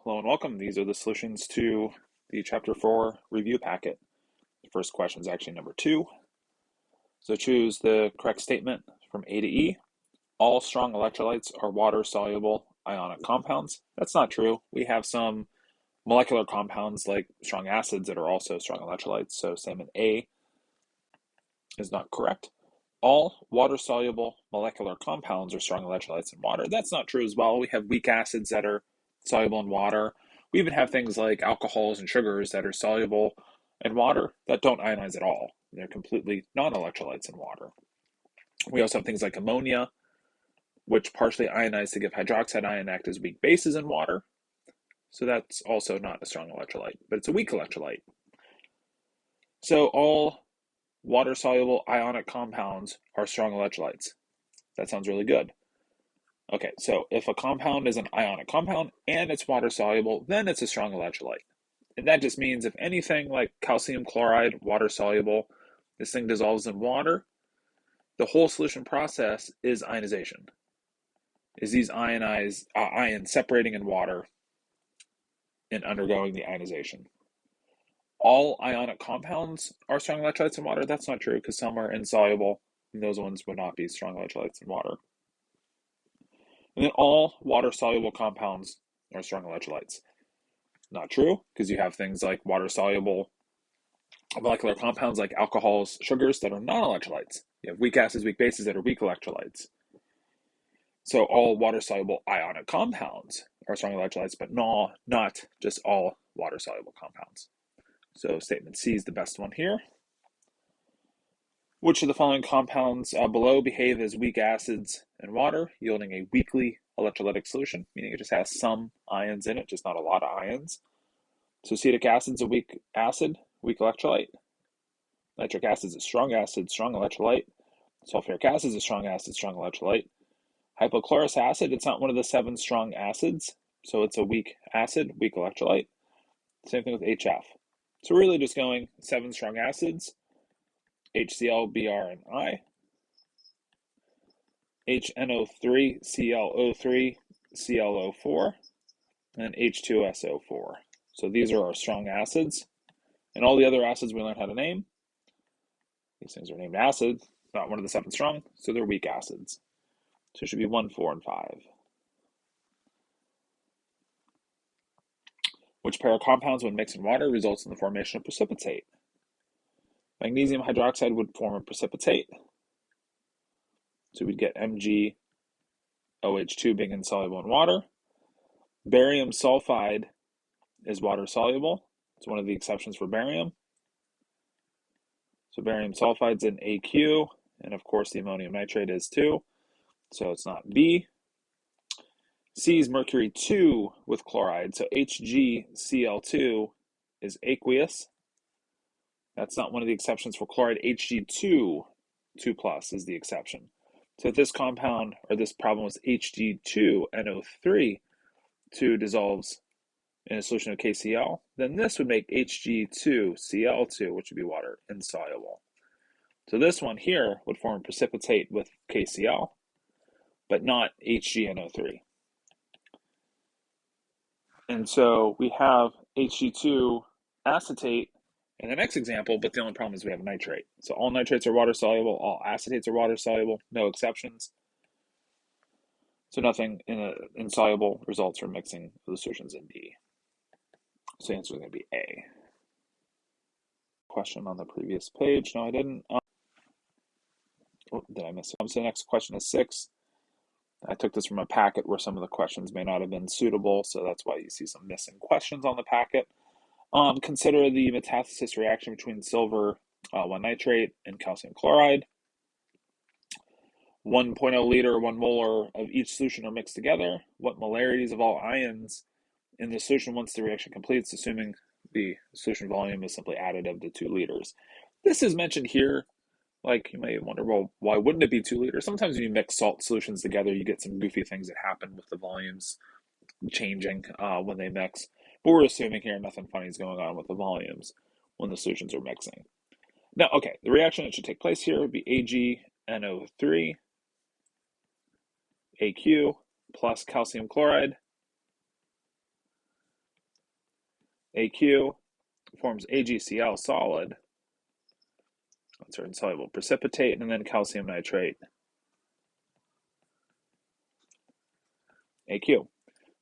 Hello and welcome. These are the solutions to the Chapter 4 review packet. The first question is actually number 2. So choose the correct statement from A to E. All strong electrolytes are water-soluble ionic compounds. That's not true. We have some molecular compounds like strong acids that are also strong electrolytes. So statement A is not correct. All water-soluble molecular compounds are strong electrolytes in water. That's not true as well. We have weak acids that are soluble in water. We even have things like alcohols and sugars that are soluble in water that don't ionize at all. They're completely non-electrolytes in water. We also have things like ammonia, which partially ionize to give hydroxide ion, act as weak bases in water. So that's also not a strong electrolyte, but it's a weak electrolyte. So all water-soluble ionic compounds are strong electrolytes. That sounds really good. Okay, so if a compound is an ionic compound and it's water-soluble, then it's a strong electrolyte. And that just means if anything like calcium chloride, water-soluble, this thing dissolves in water, the whole solution process is ionization. Is these ions separating in water and undergoing the ionization. All ionic compounds are strong electrolytes in water. That's not true because some are insoluble, and those ones would not be strong electrolytes in water. And then all water-soluble compounds are strong electrolytes. Not true because you have things like water-soluble molecular compounds like alcohols, sugars that are non-electrolytes. You have weak acids, weak bases that are weak electrolytes. So all water-soluble ionic compounds are strong electrolytes, but no, not just all water-soluble compounds. So statement C is the best one here. Which of the following compounds below behave as weak acids in water, yielding a weakly electrolytic solution, meaning it just has some ions in it, just not a lot of ions. So acetic acid is a weak acid, weak electrolyte. Nitric acid is a strong electrolyte. Sulfuric acid is a strong acid, strong electrolyte. Hypochlorous acid, it's not one of the 7 strong acids, so it's a weak acid, weak electrolyte. Same thing with HF. So we're really just going 7 strong acids, HCl, Br, and I, HNO3, ClO3, ClO4, and H2SO4. So these are our strong acids. And all the other acids we learned how to name. These things are named acid, not one of the 7 strong, so they're weak acids. So it should be 1, 4, and 5. Which pair of compounds, when mixed in water, results in the formation of precipitate? Magnesium hydroxide would form a precipitate. So we'd get MgOH2 being insoluble in water. Barium sulfide is water soluble. It's one of the exceptions for barium. So barium sulfide's in AQ, and of course the ammonium nitrate is too. So it's not B. C is mercury 2 with chloride. So HgCl2 is aqueous. That's not one of the exceptions for chloride. Hg2, 2+ is the exception. So if this compound or this problem was Hg2NO3, 2 dissolves in a solution of KCl, then this would make Hg2Cl2, which would be water insoluble. So this one here would form a precipitate with KCl, but not HgNO3. And so we have Hg2 acetate in the next example, but the only problem is we have nitrate. So all nitrates are water soluble, all acetates are water soluble, no exceptions. So nothing insoluble results from mixing of the solutions in D. So the answer is going to be A. Question on the previous page. No, I didn't. Did I miss it? So the next question is 6. I took this from a packet where some of the questions may not have been suitable, so that's why you see some missing questions on the packet. Consider the metathesis reaction between silver 1 nitrate and calcium chloride. 1.0 liter, 1 molar of each solution are mixed together. What molarities of all ions in the solution once the reaction completes, assuming the solution volume is simply additive to 2 liters. This is mentioned here. Like, you may wonder, well, why wouldn't it be 2 liters? Sometimes when you mix salt solutions together, you get some goofy things that happen with the volumes changing when they mix. But we're assuming here nothing funny is going on with the volumes when the solutions are mixing. Now, okay, the reaction that should take place here would be AgNO3, AQ, plus calcium chloride, AQ forms AgCl solid. That's our insoluble precipitate, and then calcium nitrate, AQ.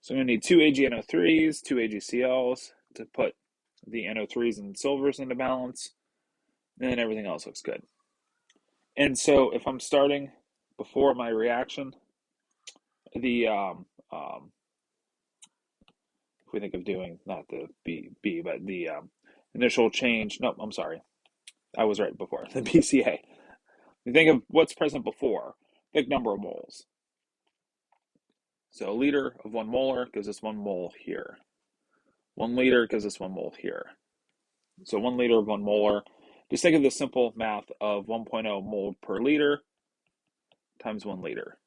So I'm going to need two AgNO3s, two AgCls to put the NO3s and silvers into balance, and then everything else looks good. And so if I'm starting before my reaction, the if we think of doing not the B but the initial change, no, I'm sorry, I was right before, the BCA. You think of what's present before, big number of moles. So a liter of 1 molar gives us 1 mole here. 1 liter gives us 1 mole here. So 1 liter of 1 molar, just think of the simple math of 1.0 mole per liter times 1 liter.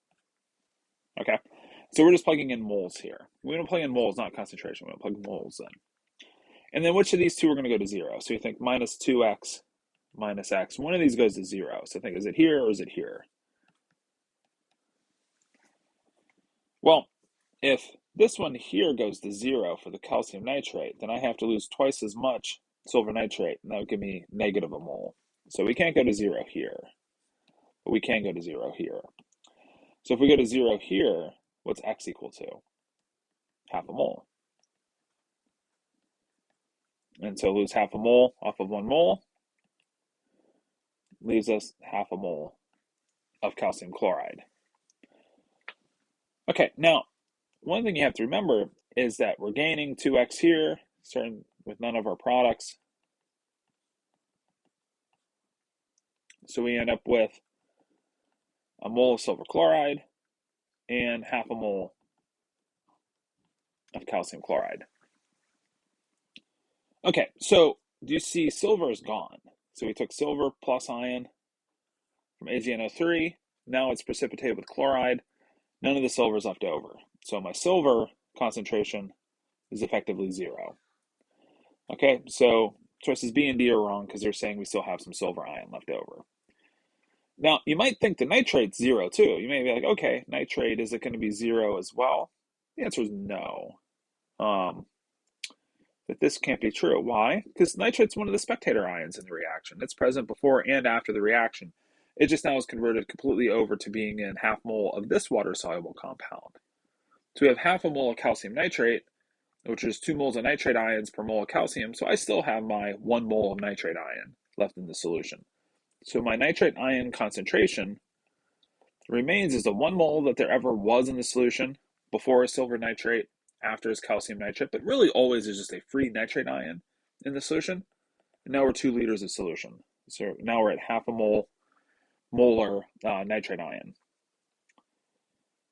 Okay, so we're just plugging in moles here. We're going to plug in moles, not concentration. We're going to plug moles in. And then which of these two are going to go to 0? So you think minus 2x minus x. One of these goes to 0. So think, is it here or is it here? Well, if this one here goes to 0 for the calcium nitrate, then I have to lose twice as much silver nitrate, and that would give me negative a mole. So we can't go to 0 here, but we can go to 0 here. So if we go to 0 here, what's x equal to? Half a mole. And so lose half a mole off of 1 mole leaves us half a mole of calcium chloride. Okay, now, one thing you have to remember is that we're gaining 2x here, starting with none of our products. So we end up with a mole of silver chloride and half a mole of calcium chloride. Okay, so do you see silver is gone? So we took silver plus ion from AgNO3. Now it's precipitated with chloride. None of the silver is left over. So my silver concentration is effectively 0. Okay, so choices B and D are wrong because they're saying we still have some silver ion left over. Now, you might think the nitrate's 0 too. You may be like, okay, nitrate, is it going to be 0 as well? The answer is no. But this can't be true. Why? Because nitrate's one of the spectator ions in the reaction. It's present before and after the reaction. It just now is converted completely over to being in half mole of this water-soluble compound. So we have half a mole of calcium nitrate, which is 2 moles of nitrate ions per mole of calcium. So I still have my 1 mole of nitrate ion left in the solution. So my nitrate ion concentration remains as the 1 mole that there ever was in the solution before a silver nitrate, after is calcium nitrate, but really always is just a free nitrate ion in the solution. And now we're 2 liters of solution. So now we're at half a molar nitrate ion.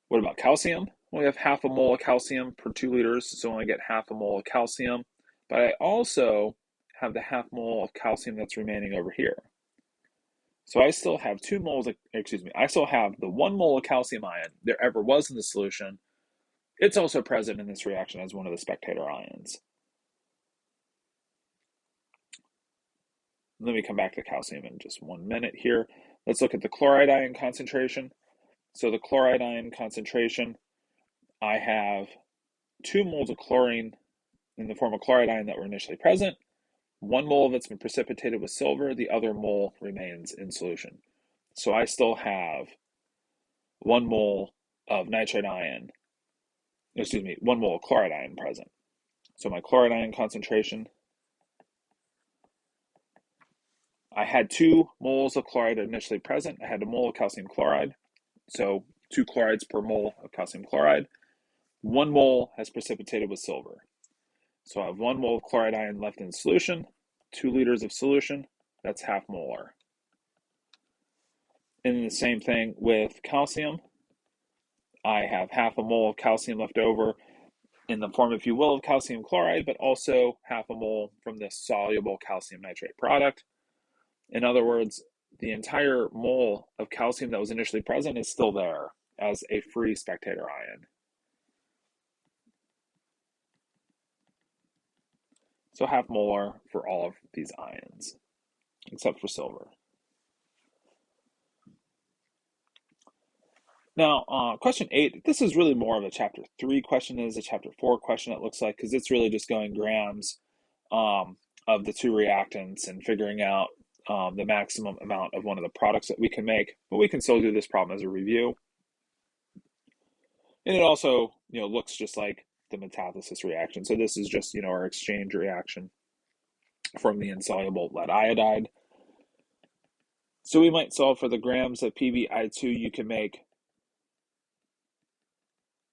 What about calcium? Well, we have half a mole of calcium per 2 liters, so I only get half a mole of calcium. But I also have the half mole of calcium that's remaining over here. So I still have 2 moles, I still have the 1 mole of calcium ion there ever was in the solution. It's also present in this reaction as one of the spectator ions. Let me come back to calcium in just 1 minute here. Let's look at the chloride ion concentration. So the chloride ion concentration, I have 2 moles of chlorine in the form of chloride ion that were initially present. 1 mole of it's been precipitated with silver. The other mole remains in solution. So I still have 1 mole of nitrate ion, 1 mole of chloride ion present. So my chloride ion concentration, I had 2 moles of chloride initially present. I had a mole of calcium chloride. So 2 chlorides per mole of calcium chloride. 1 mole has precipitated with silver. So I have 1 mole of chloride ion left in solution, 2 liters of solution, that's half molar. And the same thing with calcium. I have half a mole of calcium left over in the form, if you will, of calcium chloride, but also half a mole from this soluble calcium nitrate product. In other words, the entire mole of calcium that was initially present is still there as a free spectator ion. So half molar for all of these ions, except for silver. Now, question 8, this is really more of a chapter 3 question than a chapter 4 question, it looks like, because it's really just going grams of the two reactants and figuring out the maximum amount of one of the products that we can make, but we can still do this problem as a review. And it also, looks just like the metathesis reaction. So this is just, our exchange reaction from the insoluble lead iodide. So we might solve for the grams of PbI2 you can make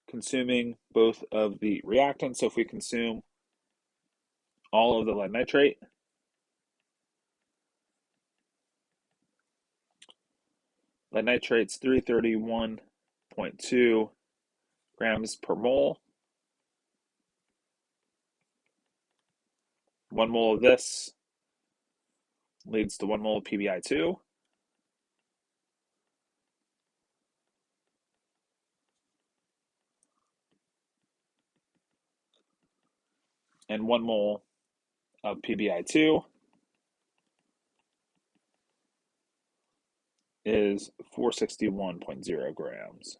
consuming both of the reactants. So if we consume all of the lead nitrate, lead nitrate's 331.2 grams per mole. 1 mole of this leads to 1 mole of PbI2. And 1 mole of PbI2 is 461.0 grams.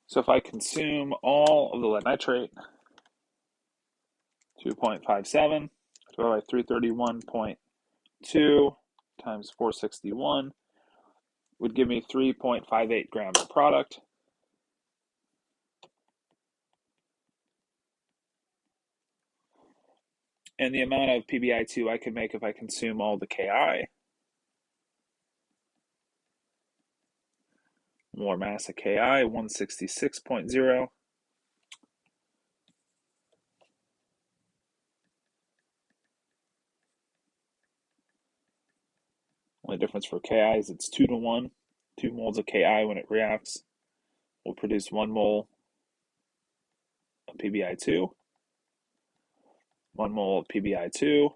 So if I consume all of the lead nitrate, 2.57 divided by 331.2 times 461 would give me 3.58 grams of product. And the amount of PbI2 I can make if I consume all the Ki, molar mass of Ki, 166.0. Only difference for Ki is it's 2 to 1. 2 moles of Ki when it reacts will produce 1 mole of PbI2. 1 mole of PbI2,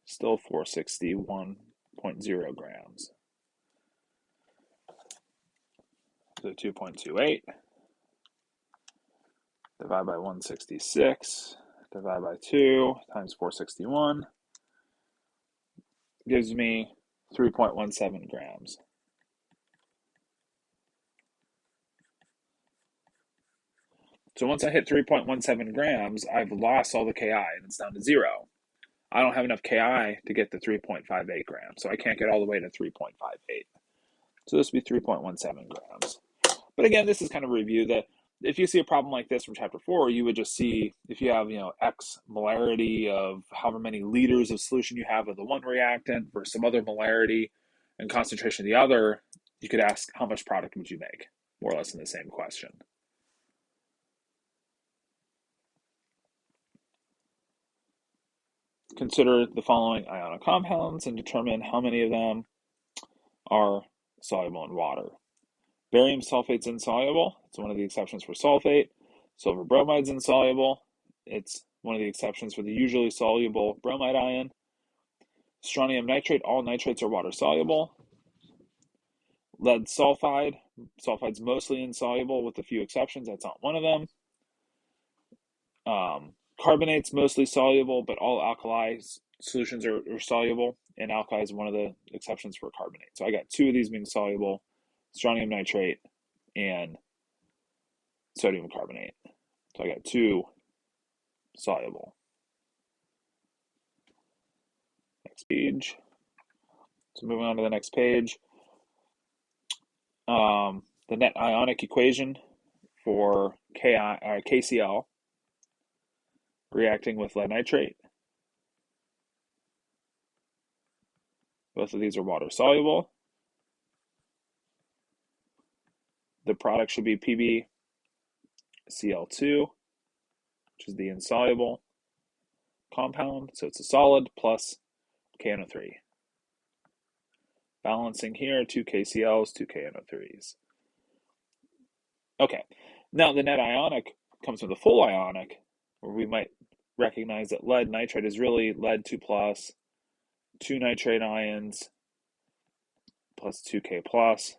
still 461.0 grams. So 2.28 divided by 166 divided by 2 times 461 gives me 3.17 grams. So once I hit 3.17 grams, I've lost all the Ki and it's down to 0. I don't have enough Ki to get to 3.58 grams, so I can't get all the way to 3.58. So this would be 3.17 grams. But again, this is kind of a review that if you see a problem like this from chapter 4, you would just see if you have, X molarity of however many liters of solution you have of the one reactant versus some other molarity and concentration of the other, you could ask how much product would you make, more or less in the same question. Consider the following ionic compounds and determine how many of them are soluble in water. Barium sulfate's insoluble. It's one of the exceptions for sulfate. Silver bromide's insoluble. It's one of the exceptions for the usually soluble bromide ion. Strontium nitrate, all nitrates are water soluble. Lead sulfide, sulfide's mostly insoluble with a few exceptions. That's not one of them. Carbonate's mostly soluble, but all alkali solutions are soluble, and alkali is one of the exceptions for carbonate. So I got 2 of these being soluble, strontium nitrate and sodium carbonate. So I got 2 soluble. Next page. So moving on to the next page. The net ionic equation for KCl reacting with lead nitrate. Both of these are water soluble. The product should be PbCl2, which is the insoluble compound. So it's a solid plus KNO3. Balancing here, 2 KCl's, 2 KNO3's. Okay, now the net ionic comes from the full ionic, where we might recognize that lead nitrate is really lead 2 plus, 2 nitrate ions, plus 2K plus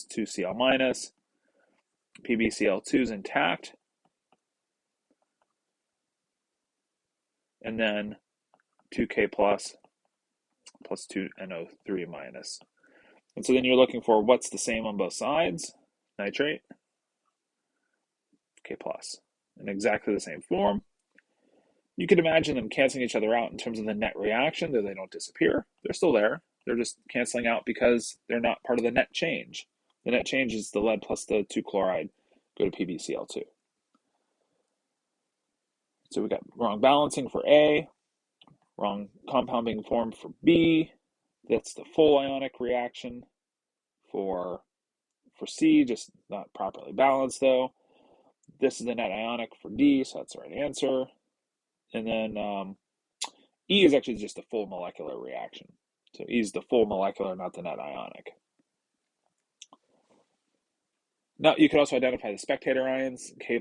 2 Cl minus. PbCl2 is intact. And then 2K plus 2 NO3 minus. And so then you're looking for what's the same on both sides. Nitrate. K+, in exactly the same form. You could imagine them canceling each other out in terms of the net reaction, though they don't disappear. They're still there. They're just canceling out because they're not part of the net change. The net change is the lead plus the 2-chloride go to PbCl2. So we got wrong balancing for A, wrong compound being formed for B. That's the full ionic reaction for C, just not properly balanced though. This is the net ionic for D, so that's the right answer. And then E is actually just a full molecular reaction. So E is the full molecular, not the net ionic. Now you could also identify the spectator ions, K+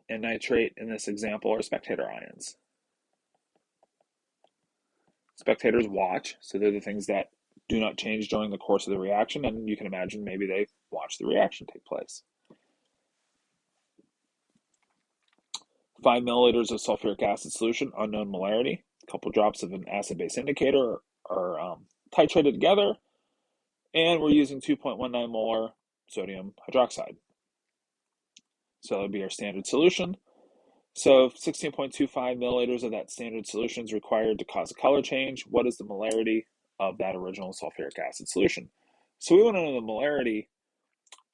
and nitrate in this example are spectator ions. Spectators watch, so they're the things that do not change during the course of the reaction, and you can imagine maybe they watch the reaction take place. 5 milliliters of sulfuric acid solution, unknown molarity. A couple drops of an acid-base indicator are titrated together, and we're using 2.19 molar sodium hydroxide. So that would be our standard solution. So 16.25 milliliters of that standard solution is required to cause a color change. What is the molarity of that original sulfuric acid solution? So we want to know the molarity.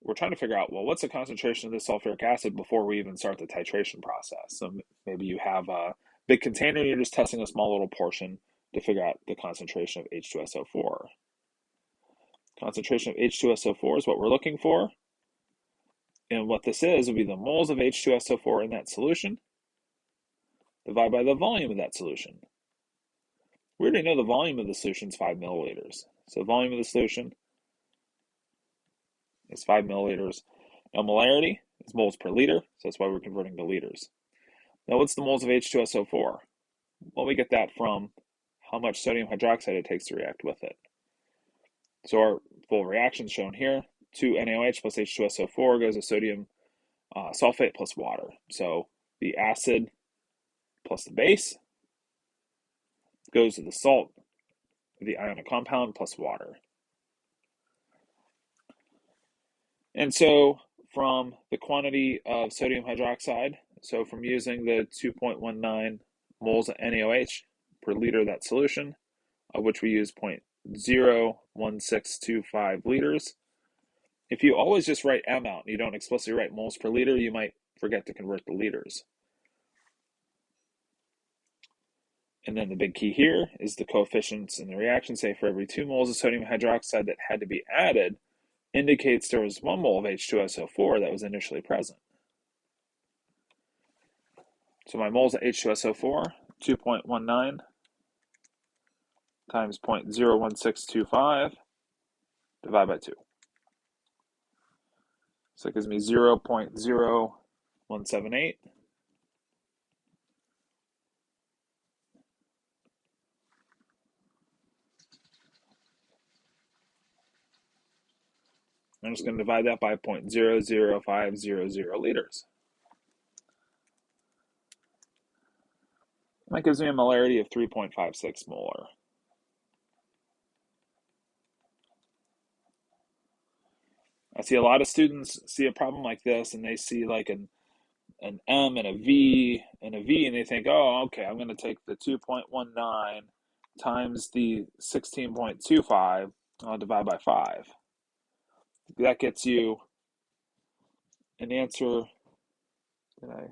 We're trying to figure out, well, what's the concentration of the sulfuric acid before we even start the titration process? So maybe you have a big container and you're just testing a small little portion to figure out the concentration of H2SO4. Concentration of H2SO4 is what we're looking for. And what this is would be the moles of H2SO4 in that solution divided by the volume of that solution. We already know the volume of the solution is 5 milliliters. So volume of the solution is 5 milliliters. Now molarity is moles per liter, so that's why we're converting to liters. Now what's the moles of H2SO4? Well, we get that from how much sodium hydroxide it takes to react with it. So our full reaction is shown here. 2 NaOH plus H2SO4 goes to sodium sulfate plus water. So the acid plus the base goes to the salt, the ionic compound plus water. And so from the quantity of sodium hydroxide, so from using the 2.19 moles of NaOH per liter of that solution, of which we use 0.01625 liters, if you always just write M out and you don't explicitly write moles per liter, you might forget to convert the liters. And then the big key here is the coefficients in the reaction. Say for every 2 moles of sodium hydroxide that had to be added, indicates there was 1 mole of H2SO4 that was initially present. So my moles of H2SO4, 2.19 times 0.01625 divided by 2. So it gives me 0.0178. I'm just going to divide that by 0.00500 liters. That gives me a molarity of 3.56 molar. I see a lot of students see a problem like this and they see like an M and a V and a V and they think, oh, okay, I'm going to take the 2.19 times the 16.25, I'll divide by 5. That gets you an answer. I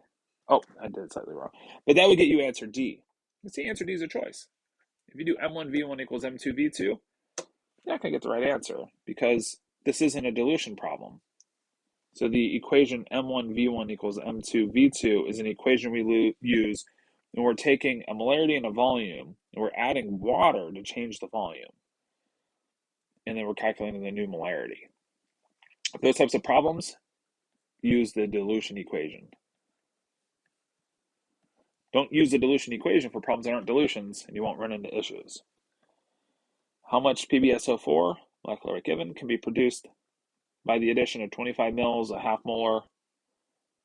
did it slightly wrong. But that would get you answer D. You see, answer D is a choice. If you do M1V1 equals M2V2, you're not going to get the right answer because this isn't a dilution problem. So the equation M1V1 equals M2V2 is an equation we use when we're taking a molarity and a volume and we're adding water to change the volume. And then we're calculating the new molarity. Those types of problems use the dilution equation. Don't use the dilution equation for problems that aren't dilutions and you won't run into issues. How much PbSO4, molecular weight given, can be produced by the addition of 25 mils, a half molar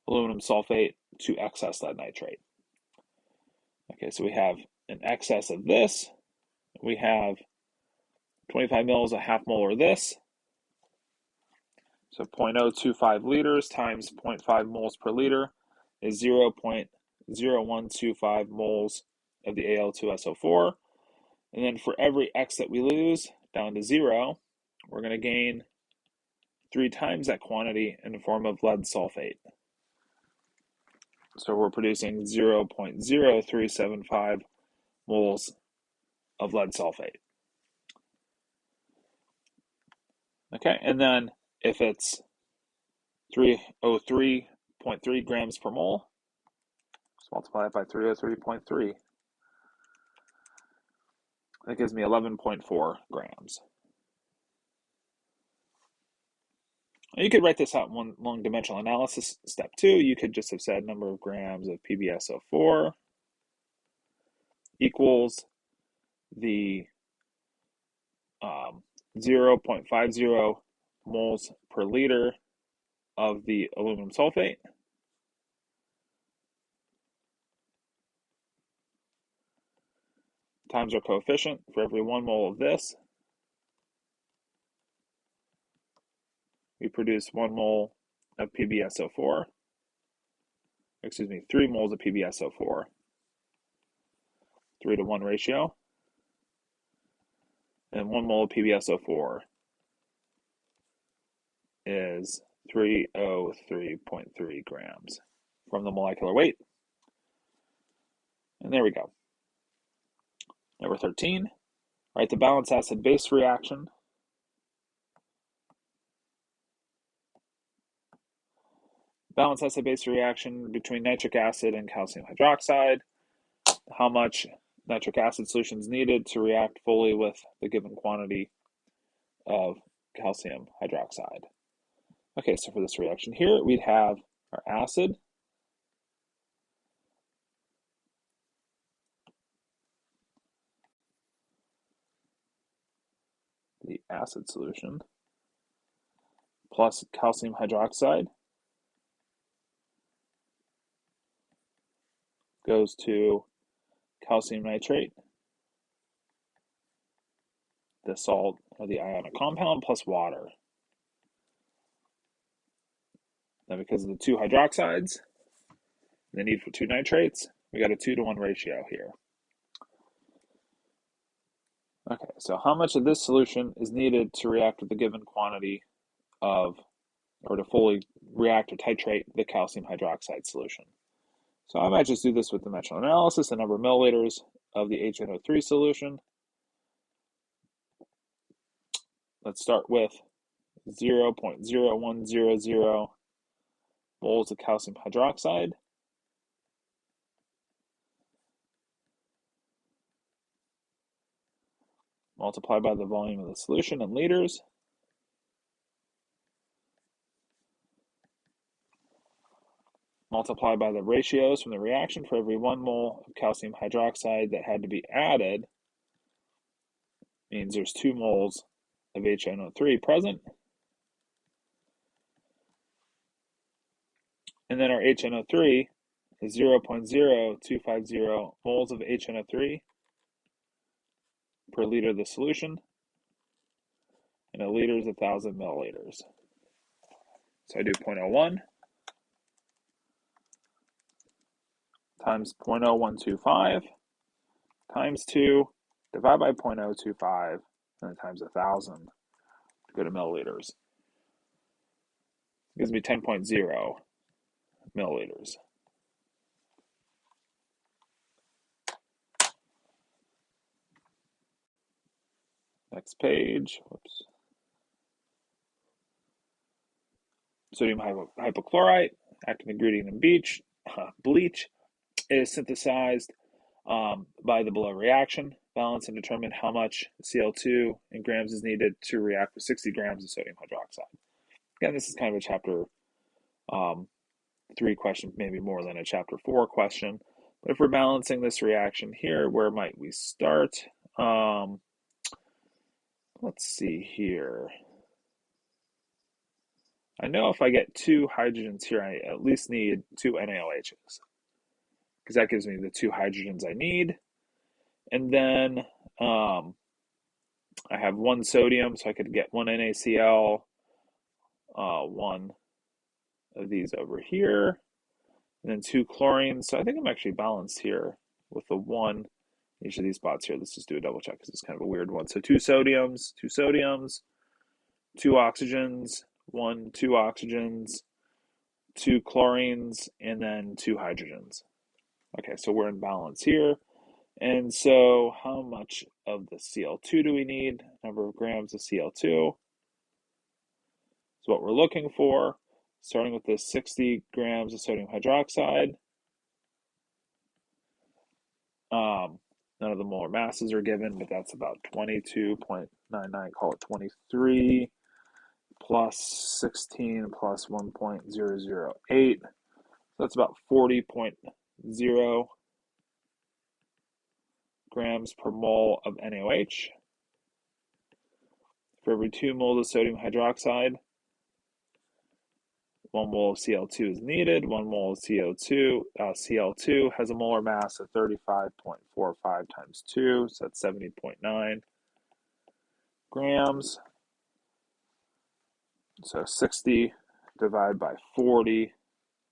aluminum sulfate to excess lead nitrate. Okay, so we have an excess of this. We have 25 mils, a half molar of this. So 0.025 liters times 0.5 moles per liter is 0.0125 moles of the Al2SO4. And then for every X that we lose down to 0, we're going to gain 3 times that quantity in the form of lead sulfate. So we're producing 0.0375 moles of lead sulfate. Okay, and then if it's 303.3 grams per mole, just multiply it by 303.3. That gives me 11.4 grams. You could write this out in one long dimensional analysis. Step 2, you could just have said number of grams of PbSO4 equals the 0.50 moles per liter of the aluminum sulfate times our coefficient. For every 1 mole of this, we produce 1 mole of PbSO4. Excuse me, 3 moles of PbSO4. 3-to-1 ratio. And 1 mole of PbSO4 is 303.3 grams from the molecular weight. And there we go. Number 13, write the balanced acid-base reaction. Balanced acid-base reaction between nitric acid and calcium hydroxide. How much nitric acid solution is needed to react fully with the given quantity of calcium hydroxide. Okay, so for this reaction here, we'd have our acid, the acid solution, plus calcium hydroxide goes to calcium nitrate, the salt or the ionic compound, plus water. Now, because of the 2 hydroxides, the need for 2 nitrates, we got a 2-to-1 ratio here. Okay, so how much of this solution is needed to react with the given quantity of, or to fully react or titrate the calcium hydroxide solution? So I might just do this with dimensional analysis, the number of milliliters of the HNO3 solution. Let's start with 0.0100 moles of calcium hydroxide. Multiplied by the volume of the solution in liters. Multiplied by the ratios from the reaction. For every 1 mole of calcium hydroxide that had to be added, means there's 2 moles of HNO3 present. And then our HNO3 is 0.0250 moles of HNO3 per liter of the solution, and a liter is 1,000 milliliters. So I do 0.01 times 0.0125 times 2, divide by 0.025, and then times 1,000 to go to milliliters. It gives me 10.0 milliliters. Next page. Whoops. Sodium hypochlorite, active ingredient in bleach, is synthesized by the below reaction. Balance and determine how much Cl2 in grams is needed to react with 60 grams of sodium hydroxide. Again, this is kind of a chapter 3 question, maybe more than a chapter 4 question. But if we're balancing this reaction here, where might we start? Let's see here. I know if I get 2 hydrogens here, I at least need 2 NaOHs, because that gives me the 2 hydrogens I need. And then I have 1 sodium, so I could get 1 NaCl, one of these over here, and then 2 chlorines. So I think I'm actually balanced here with the 1 each of these spots here. Let's just do a double check because it's kind of a weird one. So 2 sodiums, 2 oxygens, 2 oxygens, 2 chlorines, and then 2 hydrogens. Okay, so we're in balance here. And so how much of the Cl2 do we need? Number of grams of Cl2 is what we're looking for, starting with this 60 grams of sodium hydroxide. None of the molar masses are given, but that's about 22.99, call it 23, plus 16 plus 1.008. So that's about 40.0 grams per mole of NaOH. For every 2 moles of sodium hydroxide, 1 mole of Cl2 is needed. 1 mole of Cl2 has a molar mass of 35.45 times 2, so that's 70.9 grams. So 60 divided by 40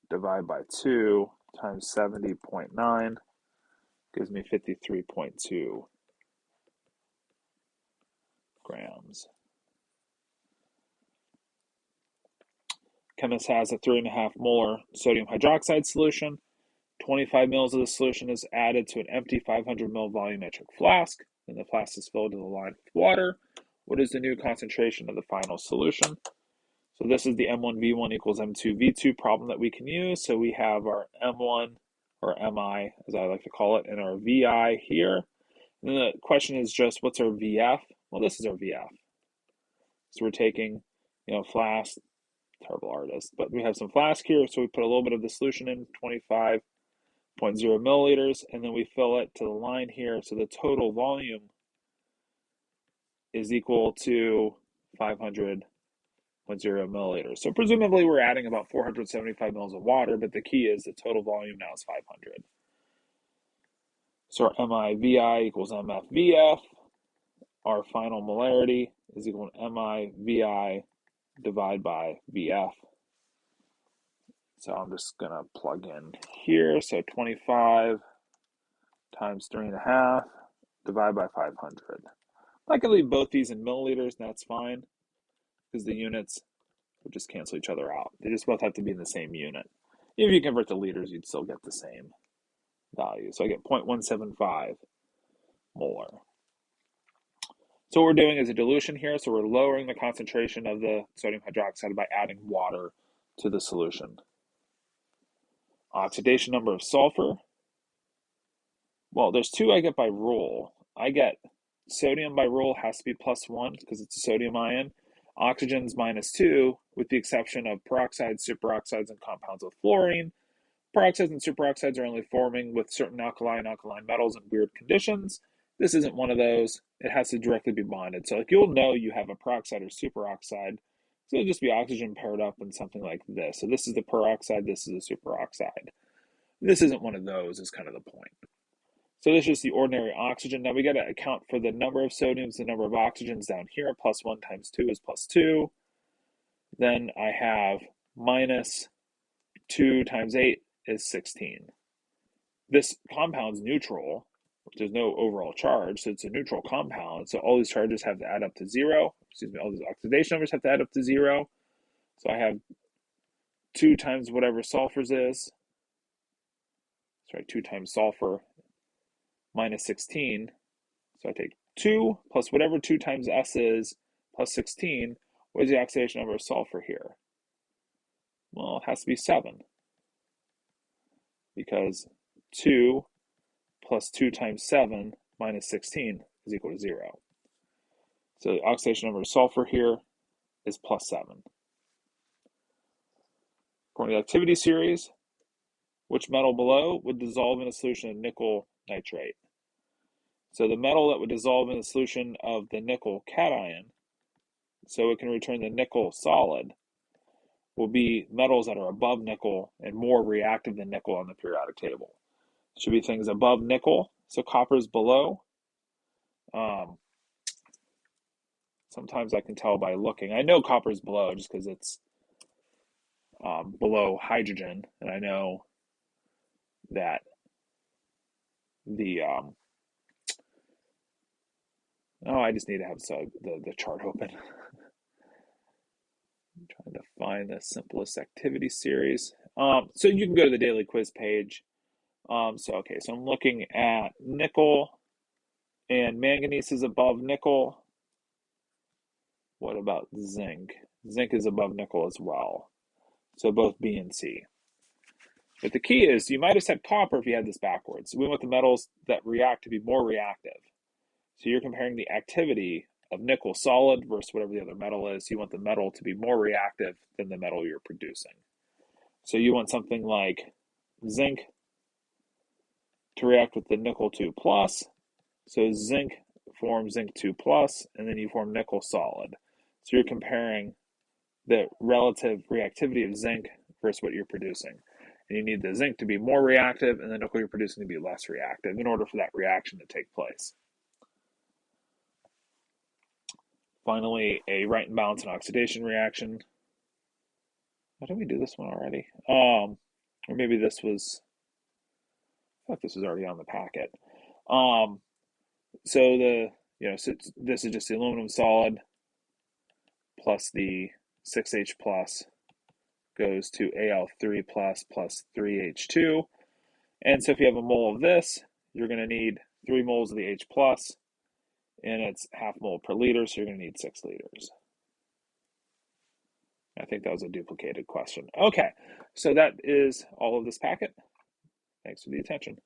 divided by 2 times 70.9 gives me 53.2 grams. Chemist has a 3.5 molar sodium hydroxide solution. 25 mils of the solution is added to an empty 500 ml volumetric flask. Then the flask is filled to the line with water. What is the new concentration of the final solution? So this is the M1V1 equals M2V2 problem that we can use. So we have our M1, or Mi, as I like to call it, and our Vi here. And then the question is just, what's our Vf? Well, this is our Vf. So we're taking, flask, terrible artist, but we have some flask here, so we put a little bit of the solution in, 25.0 milliliters, and then we fill it to the line here, so the total volume is equal to 500.0 milliliters. So presumably we're adding about 475 mils of water, but the key is the total volume now is 500. So our MiVi equals MFVF. Our final molarity is equal to MiVi divided by Vf. So I'm just going to plug in here. So 25 times 3.5 divided by 500. I can leave both these in milliliters, and that's fine, because the units would just cancel each other out. They just both have to be in the same unit. If you convert to liters, you'd still get the same value. So I get 0.175 molar. So what we're doing is a dilution here. So we're lowering the concentration of the sodium hydroxide by adding water to the solution. Oxidation number of sulfur. Well, there's 2 I get by rule. I get sodium by rule has to be +1 because it's a sodium ion. Oxygen's -2, with the exception of peroxides, superoxides, and compounds with fluorine. Peroxides and superoxides are only forming with certain alkaline metals in weird conditions. This isn't one of those. It has to directly be bonded. So you'll know you have a peroxide or superoxide. So it'll just be oxygen paired up in something like this. So this is the peroxide, this is the superoxide. This isn't one of those, is kind of the point. So this is just the ordinary oxygen. Now we got to account for the number of sodiums, the number of oxygens down here. +1 times 2 is +2. Then I have -2 times 8 is 16. This compound's neutral. There's no overall charge, so it's a neutral compound. So all these charges have to add up to 0. All these oxidation numbers have to add up to 0. So I have 2 times whatever sulfur's is. Sorry, 2 times sulfur minus 16. So I take 2 plus whatever 2 times S is plus 16. What is the oxidation number of sulfur here? Well, it has to be 7. Because 2 plus 2 times 7 minus 16 is equal to 0. So the oxidation number of sulfur here is +7. According to the activity series, which metal below would dissolve in a solution of nickel nitrate? So the metal that would dissolve in the solution of the nickel cation, so it can return the nickel solid, will be metals that are above nickel and more reactive than nickel on the periodic table. It should be things above nickel, so copper is below. Sometimes I can tell by looking. I know copper is below just because it's below hydrogen, and I know that the oh, I just need to have the chart open. I'm trying to find the simplest activity series. So you can go to the daily quiz page. So I'm looking at nickel, and manganese is above nickel. What about zinc? Zinc is above nickel as well. So both B and C. But the key is you might have said copper if you had this backwards. We want the metals that react to be more reactive. So you're comparing the activity of nickel solid versus whatever the other metal is. You want the metal to be more reactive than the metal you're producing. So you want something like zinc to react with the nickel 2 plus. So zinc forms zinc 2 plus, and then you form nickel solid. So you're comparing the relative reactivity of zinc versus what you're producing. And you need the zinc to be more reactive and the nickel you're producing to be less reactive in order for that reaction to take place. Finally, a right imbalance and oxidation reaction. Why did we do this one already? Or maybe this was, I thought this was already on the packet. So this is just the aluminum solid plus the 6H plus goes to Al3 plus 3H2. And so if you have a mole of this, you're going to need 3 moles of the H plus, and it's half mole per liter, so you're going to need 6 liters. I think that was a duplicated question. Okay, so that is all of this packet. Thanks for the attention.